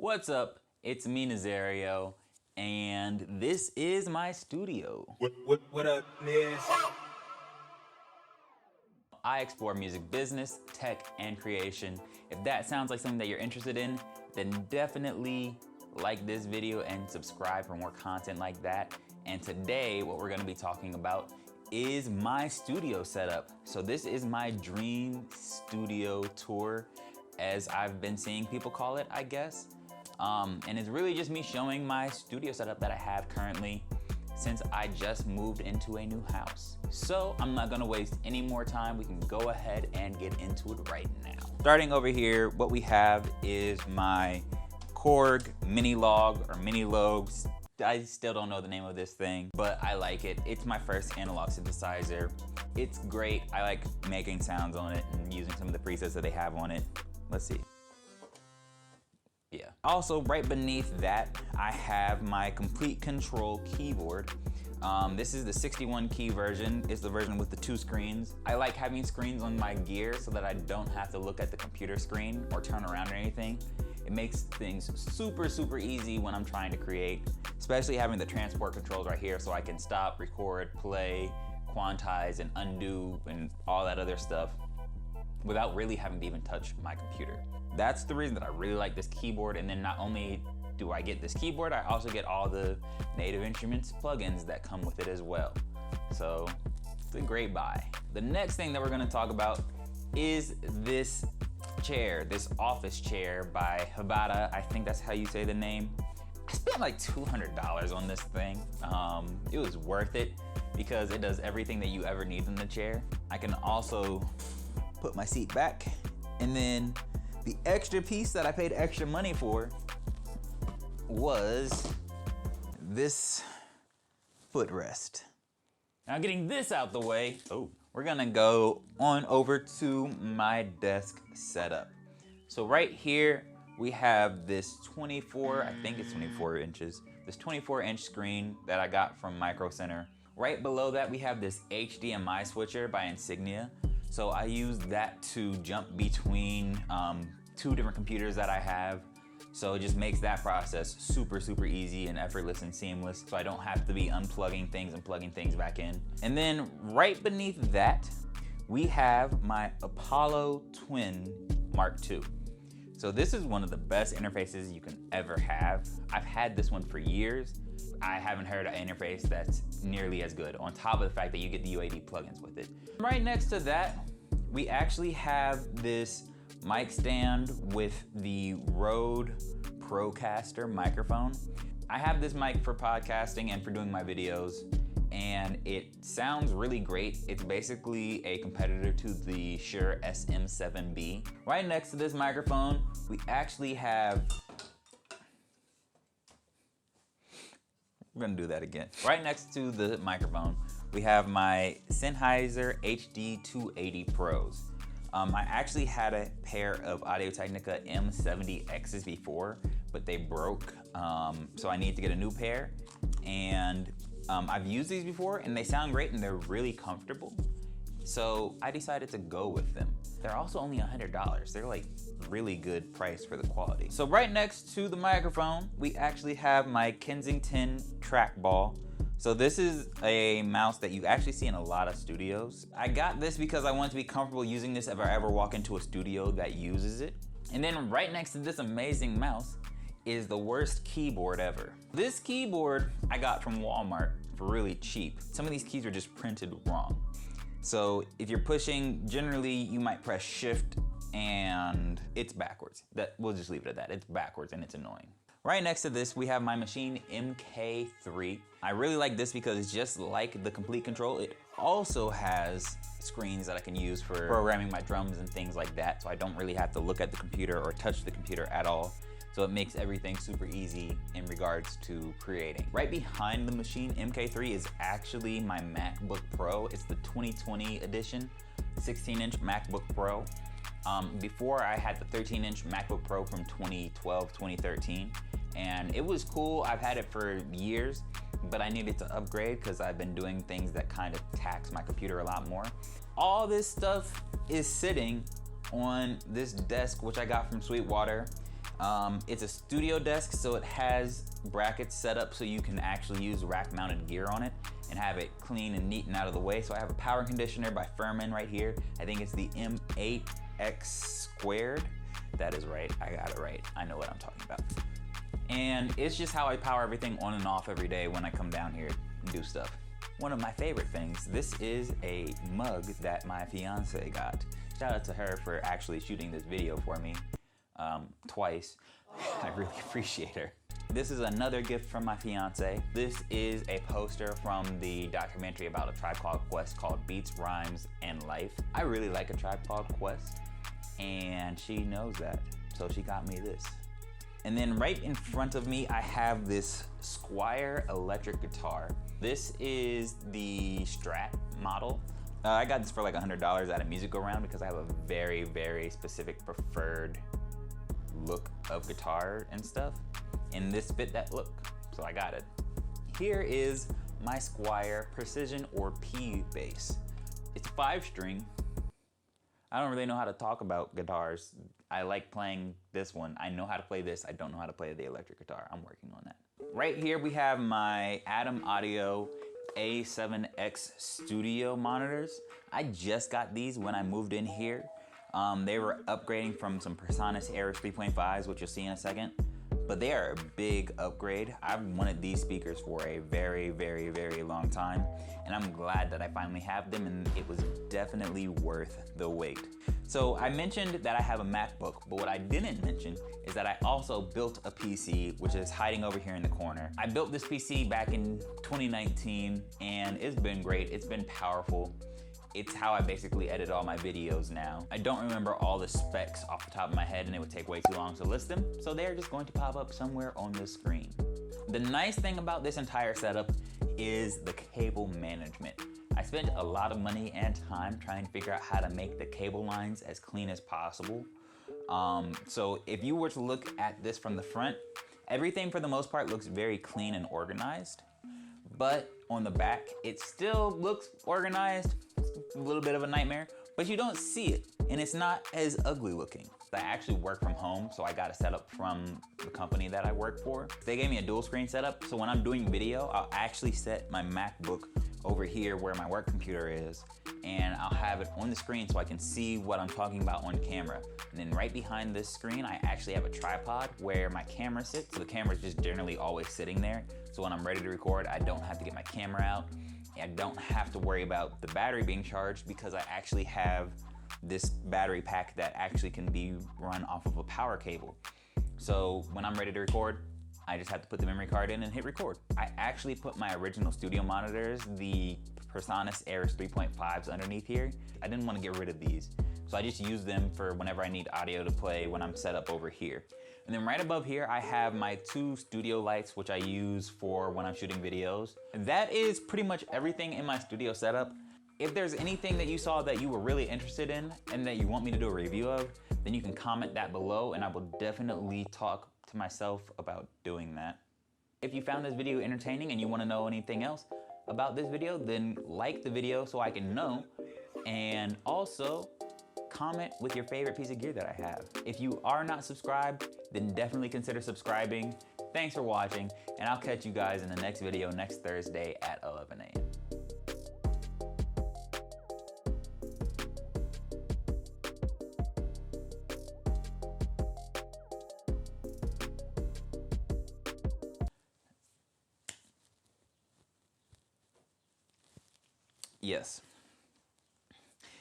What's up? It's me, Nazario, and this is my studio. What up, Niz? I explore music business, tech, and creation. If that sounds like something that you're interested in, then definitely like this video and subscribe for more content like that. And today, what we're gonna be talking about is my studio setup. So this is my dream studio tour, as I've been seeing people call it, I guess. And it's really just me showing my studio setup that I have currently since I just moved into a new house. So I'm not gonna waste any more time. We can go ahead and get into it right now. Starting over here, what we have is my Korg mini log or mini logs. I still don't know the name of this thing, but I like it. It's my first analog synthesizer. It's great. I like making sounds on it and using some of the presets that they have on it. Let's see. Yeah. Also, right beneath that, I have my Complete Control keyboard. This is the 61 key version. It's the version with the 2 screens. I like having screens on my gear so that I don't have to look at the computer screen or turn around or anything. It makes things super easy when I'm trying to create, especially having the transport controls right here so I can stop, record, play, quantize, and undo, and all that other stuff without really having to even touch my computer. That's the reason that I really like this keyboard. And then not only do I get this keyboard, I also get all the Native Instruments plugins that come with it as well. So it's a great buy. The next thing that we're gonna talk about is this chair, this office chair by Habata. I think that's how you say the name. I spent like $200 on this thing. It was worth it because it does everything that you ever need in the chair. I can also put my seat back, and then the extra piece that I paid extra money for was this footrest. Now, getting this out the way, we're gonna go on over to my desk setup. So right here, we have this 24, I think it's 24 inches, this 24-inch screen that I got from Micro Center. Right below that, we have this HDMI switcher by Insignia. So I use that to jump between 2 different computers that I have. So it just makes that process super easy and effortless and seamless. So I don't have to be unplugging things and plugging things back in. And then right beneath that, we have my Apollo Twin Mark II. So this is one of the best interfaces you can ever have. I've had this one for years. I haven't heard an interface that's nearly as good, on top of the fact that you get the UAD plugins with it. Right next to that, we actually have this mic stand with the Rode Procaster microphone. I have this mic for podcasting and for doing my videos, and it sounds really great. It's basically a competitor to the Shure SM7B. Right next to this microphone, we actually have, we're gonna do that again. Right next to the microphone, we have my Sennheiser HD280 Pros. I actually had a pair of Audio-Technica M70Xs before, but they broke, so I need to get a new pair. And I've used these before, and they sound great, and they're really comfortable. So I decided to go with them. They're also only $100. They're like really good price for the quality. So right next to the microphone, we actually have my Kensington trackball. So this is a mouse that you actually see in a lot of studios. I got this because I want to be comfortable using this if I ever walk into a studio that uses it. And then right next to this amazing mouse is the worst keyboard ever. This keyboard I got from Walmart for really cheap. Some of these keys are just printed wrong. So if you're pushing, generally you might press shift and it's backwards. We'll just leave it at that. It's backwards and it's annoying. Right next to this, we have my Maschine MK3. I really like this because it's just like the Complete Control. It also has screens that I can use for programming my drums and things like that, so I don't really have to look at the computer or touch the computer at all. So it makes everything super easy in regards to creating. Right behind the Maschine MK3 is actually my MacBook Pro. It's the 2020 edition, 16-inch MacBook Pro. Before I had the 13-inch MacBook Pro from 2012, 2013, and it was cool. I've had it for years, but I needed to upgrade because I've been doing things that kind of tax my computer a lot more. All this stuff is sitting on this desk, which I got from Sweetwater. It's a studio desk, so it has brackets set up so you can actually use rack mounted gear on it and have it clean and neat and out of the way. So I have a power conditioner by Furman right here. I think it's the M8X squared. That is right, I got it right. I know what I'm talking about. And it's just how I power everything on and off every day when I come down here and do stuff. One of my favorite things, this is a mug that my fiance got. Shout out to her for actually shooting this video for me twice. I really appreciate her. This is another gift from my fiance. This is a poster from the documentary about A Tribe Called Quest called Beats, Rhymes, and Life. I really like A Tribe Called Quest, and she knows that, so she got me this. And then right in front of me, I have this Squier electric guitar. This is the Strat model. I got this for like $100 at a music go-round because I have a very, very specific preferred look of guitar and stuff. And this fit that look, so I got it. Here is my Squier Precision or P bass. It's 5-string. I don't really know how to talk about guitars. I like playing this one. I know how to play this. I don't know how to play the electric guitar. I'm working on that. Right here we have my Adam Audio A7X studio monitors. I just got these when I moved in here. They were upgrading from some PreSonus Air 3.5s, which you'll see in a second. But they are a big upgrade. I've wanted these speakers for a very, very, very long time, and I'm glad that I finally have them, and it was definitely worth the wait. So I mentioned that I have a MacBook, but what I didn't mention is that I also built a PC, which is hiding over here in the corner. I built this PC back in 2019, and it's been great. It's been powerful. It's how I basically edit all my videos now. I don't remember all the specs off the top of my head, and it would take way too long to list them, so they're just going to pop up somewhere on the screen. The nice thing about this entire setup is the cable management. I spent a lot of money and time trying to figure out how to make the cable lines as clean as possible. So if you were to look at this from the front, everything for the most part looks very clean and organized. But on the back, it still looks organized. It's a little bit of a nightmare, but you don't see it, and it's not as ugly looking. I actually work from home, so I got a setup from the company that I work for. They gave me a dual screen setup, so when I'm doing video, I'll actually set my MacBook over here where my work computer is, and I'll have it on the screen so I can see what I'm talking about on camera. And then right behind this screen, I actually have a tripod where my camera sits, so the camera's just generally always sitting there. So when I'm ready to record, I don't have to get my camera out. I don't have to worry about the battery being charged because I actually have this battery pack that actually can be run off of a power cable. So when I'm ready to record, I just have to put the memory card in and hit record. I actually put my original studio monitors, the PreSonus Air 3.5s underneath here. I didn't want to get rid of these, so I just use them for whenever I need audio to play when I'm set up over here. And then right above here, I have my 2 studio lights, which I use for when I'm shooting videos. That is pretty much everything in my studio setup. If there's anything that you saw that you were really interested in and that you want me to do a review of, then you can comment that below, and I will definitely talk to myself about doing that. If you found this video entertaining and you want to know anything else about this video, then like the video so I can know, and also comment with your favorite piece of gear that I have. If you are not subscribed, then definitely consider subscribing. Thanks for watching, and I'll catch you guys in the next video next Thursday at 11 a.m. Yes.